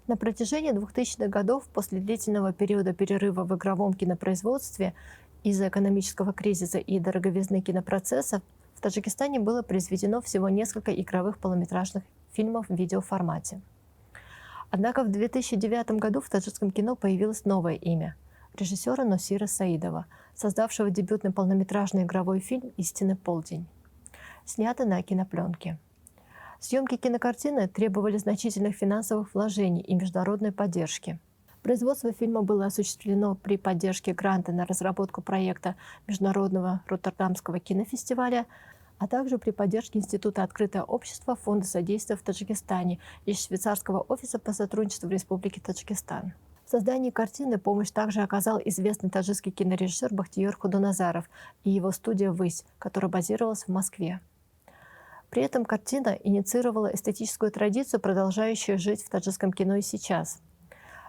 На протяжении 2000-х годов, после длительного периода перерыва в игровом кинопроизводстве из-за экономического кризиса и дороговизны кинопроцессов, в Таджикистане было произведено всего несколько игровых полнометражных фильмов в видеоформате. Однако в 2009 году в таджикском кино появилось новое имя – режиссера Носира Саидова, создавшего дебютный полнометражный игровой фильм «Истинный полдень», снятый на кинопленке. Съемки кинокартины требовали значительных финансовых вложений и международной поддержки. Производство фильма было осуществлено при поддержке гранта на разработку проекта Международного Роттердамского кинофестиваля, а также при поддержке Института «Открытое общество» Фонда содействия в Таджикистане и Швейцарского офиса по сотрудничеству в Республике Таджикистан. В создании картины помощь также оказал известный таджикский кинорежиссер Бахтиер Худоназаров и его студия «Высь», которая базировалась в Москве. При этом картина инициировала эстетическую традицию, продолжающую жить в таджикском кино и сейчас.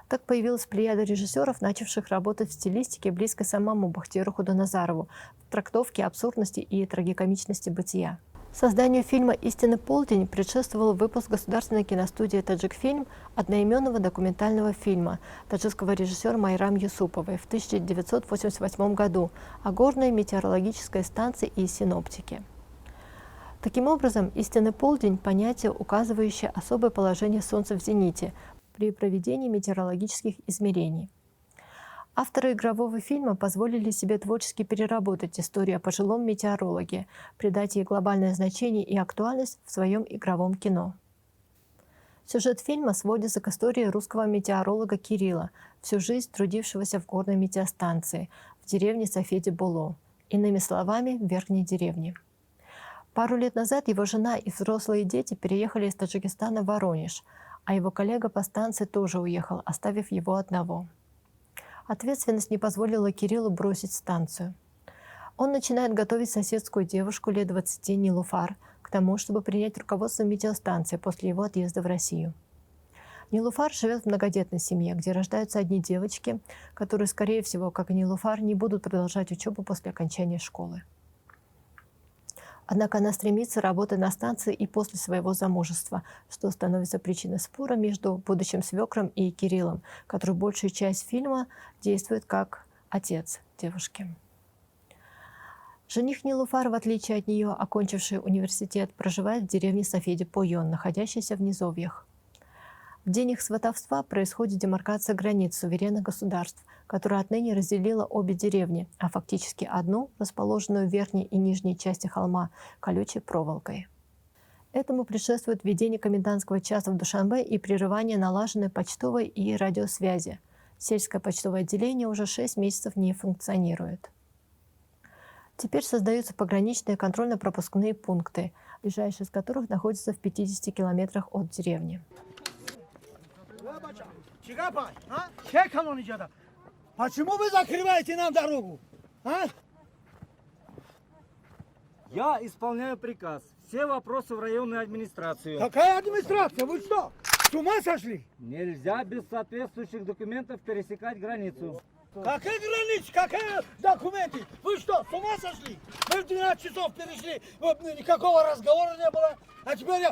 Так появилась плеяда режиссеров, начавших работать в стилистике, близкой самому Бахтиеру Худоназарову, в трактовке абсурдности и трагикомичности бытия. Созданию фильма «Истинный полдень» предшествовал выпуск государственной киностудии «Таджикфильм» одноименного документального фильма таджикского режиссера Майрам Юсуповой в 1988 году о горной метеорологической станции и синоптике. Таким образом, «Истинный полдень» – понятие, указывающее особое положение Солнца в зените при проведении метеорологических измерений. Авторы игрового фильма позволили себе творчески переработать историю о пожилом метеорологе, придать ей глобальное значение и актуальность в своем игровом кино. Сюжет фильма сводится к истории русского метеоролога Кирилла, всю жизнь трудившегося в горной метеостанции в деревне Сафеди-Боло, иными словами, в верхней деревне. Пару лет назад его жена и взрослые дети переехали из Таджикистана в Воронеж, а его коллега по станции тоже уехал, оставив его одного. Ответственность не позволила Кириллу бросить станцию. Он начинает готовить соседскую девушку лет 20 Нилуфар к тому, чтобы принять руководство метеостанции после его отъезда в Россию. Нилуфар живет в многодетной семье, где рождаются одни девочки, которые, скорее всего, как и Нилуфар, не будут продолжать учебу после окончания школы. Однако она стремится работать на станции и после своего замужества, что становится причиной спора между будущим свекром и Кириллом, который большую часть фильма действует как отец девушки. Жених Нилуфар, в отличие от нее, окончивший университет, проживает в деревне Сафеди-Пойон, находящейся в низовьях. В день их сватовства происходит демаркация границ суверенных государств, которая отныне разделила обе деревни, а фактически одну, расположенную в верхней и нижней части холма, колючей проволокой. Этому предшествует введение комендантского часа в Душанбе и прерывание налаженной почтовой и радиосвязи. Сельское почтовое отделение уже 6 месяцев не функционирует. Теперь создаются пограничные контрольно-пропускные пункты, ближайшие из которых находятся в 50 километрах от деревни. Почему вы закрываете нам дорогу? А? Я исполняю приказ. Все вопросы в районную администрацию. Какая администрация? Вы что, с ума сошли? Нельзя без соответствующих документов пересекать границу. Какие границы? Какие документы? Вы что, с ума сошли? Мы в 12 часов перешли, никакого разговора не было. А теперь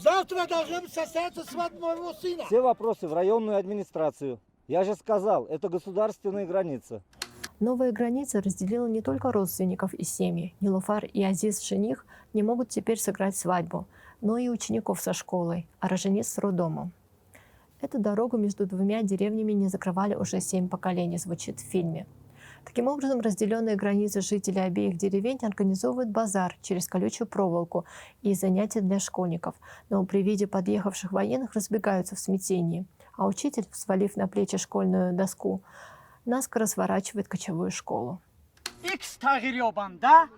завтра должен состояться свадьба моего сына. Все вопросы в районную администрацию. Я же сказал, это государственная граница. Новая граница разделила не только родственников и семьи. Нилуфар и Азиз, жених, не могут теперь сыграть свадьбу, но и учеников со школой, а роженец с роддомом. Эту дорогу между двумя деревнями не закрывали уже 7 поколений, звучит в фильме. Таким образом, разделенные границы жителей обеих деревень организовывают базар через колючую проволоку и занятия для школьников, но при виде подъехавших военных разбегаются в смятении, а учитель, свалив на плечи школьную доску, наскоро сворачивает кочевую школу. X тағирёбанда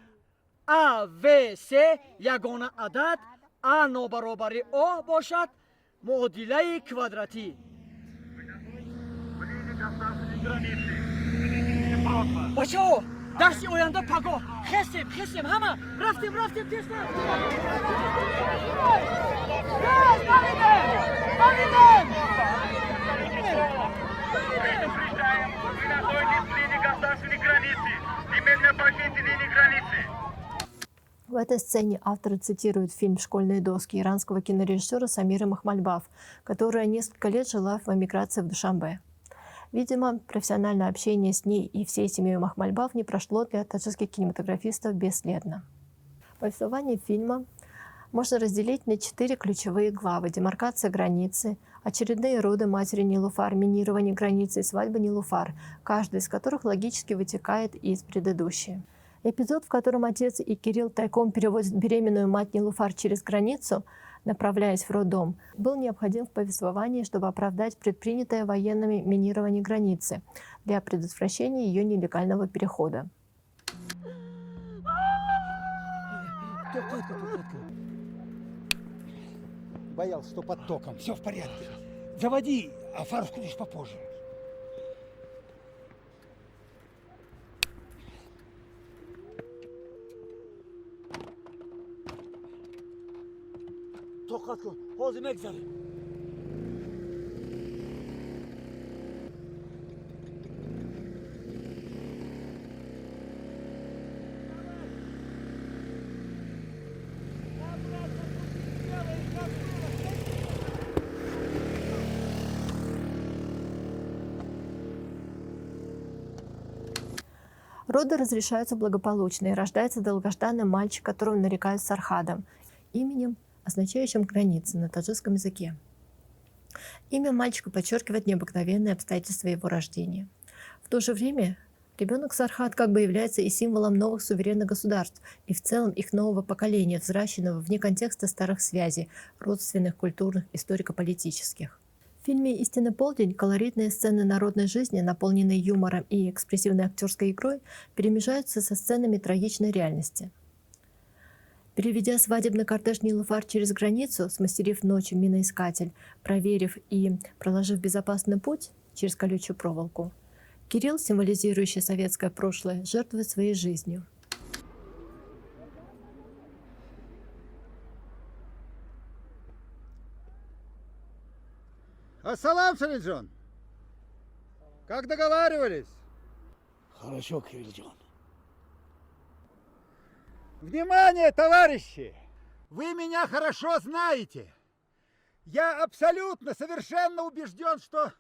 А, В, С ягона адад А нобаробари О бошад муодилаи квадрати. Бачао, дарси оянда паго. Хесем, ҳама. Рафтим, тез. Предупреждаем, вы находитесь в линии государственной границы. Немедленно покиньте линию границы. В этой сцене авторы цитируют фильм «Школьные доски» иранского кинорежиссера Самира Махмальбаф, которая несколько лет жила в эмиграции в Душанбе. Видимо, профессиональное общение с ней и всей семьей Махмальбаф не прошло для таджикских кинематографистов бесследно. Повествование фильма можно разделить на 4 ключевые главы: демаркация границы, очередные роды матери Нилуфар, минирование границы и свадьба Нилуфар, каждая из которых логически вытекает из предыдущей. Эпизод, в котором отец и Кирилл тайком перевозят беременную мать Нилуфар через границу, направляясь в роддом, был необходим в повествовании, чтобы оправдать предпринятое военными минирование границы для предотвращения ее нелегального перехода. Боялся, что под током. Все в порядке. Заводи, а фару включишь попозже. Tokat kıl. Hozim egzeli. Роды разрешаются благополучно, и рождается долгожданный мальчик, которого нарекают Сархадом, именем, означающим «границы» на таджикском языке. Имя мальчика подчеркивает необыкновенные обстоятельства его рождения. В то же время ребенок Сархад как бы является и символом новых суверенных государств, и в целом их нового поколения, взращенного вне контекста старых связей, родственных, культурных, историко-политических. В фильме «Истинный полдень» колоритные сцены народной жизни, наполненные юмором и экспрессивной актерской игрой, перемежаются со сценами трагичной реальности. Переведя свадебный кортеж Нилуфар через границу, смастерив ночью миноискатель, проверив и проложив безопасный путь через колючую проволоку, Кирилл, символизирующий советское прошлое, жертвует своей жизнью. Ассалам, Салиджон! Как договаривались? Хорошо, Кириллджон. Внимание, товарищи! Вы меня хорошо знаете. Я абсолютно, совершенно убежден, что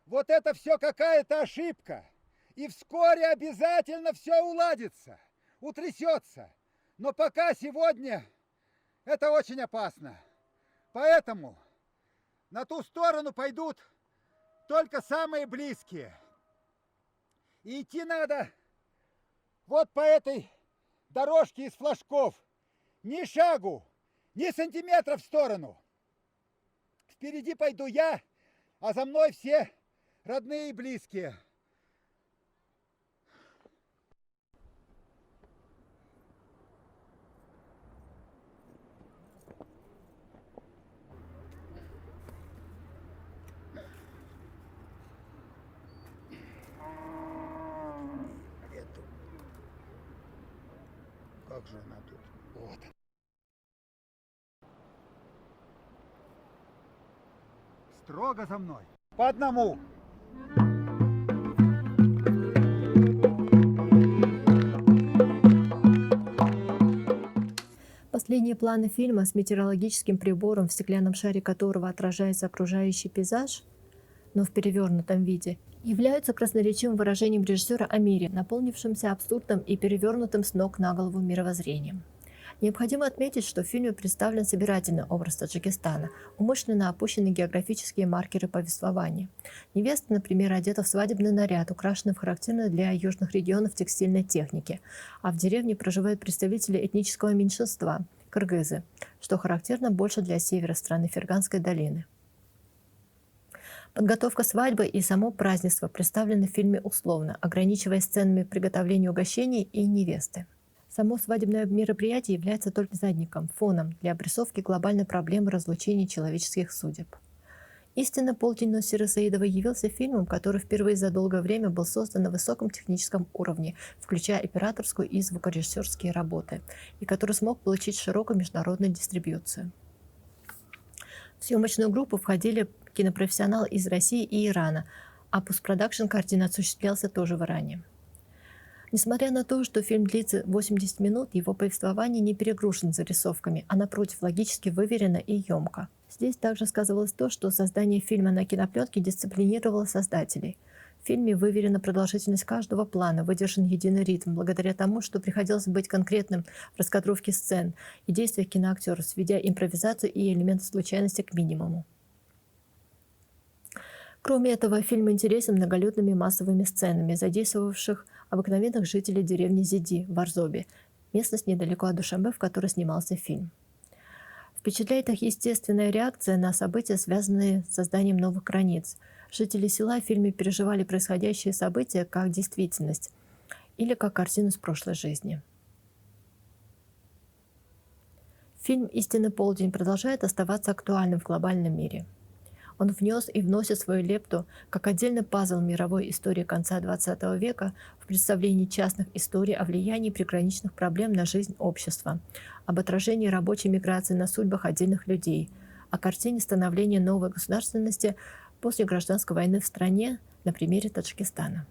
вот это все какая-то ошибка. И вскоре обязательно все уладится, утрясется. Но пока сегодня это очень опасно. Поэтому на ту сторону пойдут только самые близкие. И идти надо вот по этой дорожке из флажков. Ни шагу, ни сантиметра в сторону. Впереди пойду я, а за мной все родные и близкие. Как же она тут? Вот. Строго за мной. По одному. Последние планы фильма с метеорологическим прибором, в стеклянном шаре которого отражается окружающий пейзаж, но в перевернутом виде, являются красноречивым выражением режиссера о мире, наполнившемся абсурдным и перевернутым с ног на голову мировоззрением. Необходимо отметить, что в фильме представлен собирательный образ Таджикистана, умышленно опущены географические маркеры повествования. Невеста, например, одета в свадебный наряд, украшенный в характерной для южных регионов текстильной технике, а в деревне проживают представители этнического меньшинства – кыргызы, что характерно больше для севера страны Ферганской долины. Подготовка свадьбы и само празднество представлены в фильме условно, ограничиваясь сценами приготовления угощений и невесты. Само свадебное мероприятие является только задником, фоном для обрисовки глобальной проблемы разлучения человеческих судеб. «Истинный полдень» Носиры Саидовой явился фильмом, который впервые за долгое время был создан на высоком техническом уровне, включая операторскую и звукорежиссерские работы, и который смог получить широкую международную дистрибьюцию. В съемочную группу входили кинопрофессионалы из России и Ирана, а постпродакшн координация осуществлялся тоже в Иране. Несмотря на то, что фильм длится 80 минут, его повествование не перегружено зарисовками, а напротив логически выверено и емко. Здесь также сказывалось то, что создание фильма на кинопленке дисциплинировало создателей. В фильме выверена продолжительность каждого плана, выдержан единый ритм, благодаря тому, что приходилось быть конкретным в раскадровке сцен и действиях киноактеров, сведя импровизацию и элементы случайности к минимуму. Кроме этого, фильм интересен многолюдными массовыми сценами, задействовавших обыкновенных жителей деревни Зиди в Арзобе, местность недалеко от Душанбе, в которой снимался фильм. Впечатляет их естественная реакция на события, связанные с созданием новых границ. Жители села в фильме переживали происходящие события как действительность или как картину из прошлой жизни. Фильм «Истинный полдень» продолжает оставаться актуальным в глобальном мире. Он внес и вносит свою лепту как отдельный пазл мировой истории конца XX века в представлении частных историй о влиянии приграничных проблем на жизнь общества, об отражении рабочей миграции на судьбах отдельных людей, о картине становления новой государственности после гражданской войны в стране на примере Таджикистана.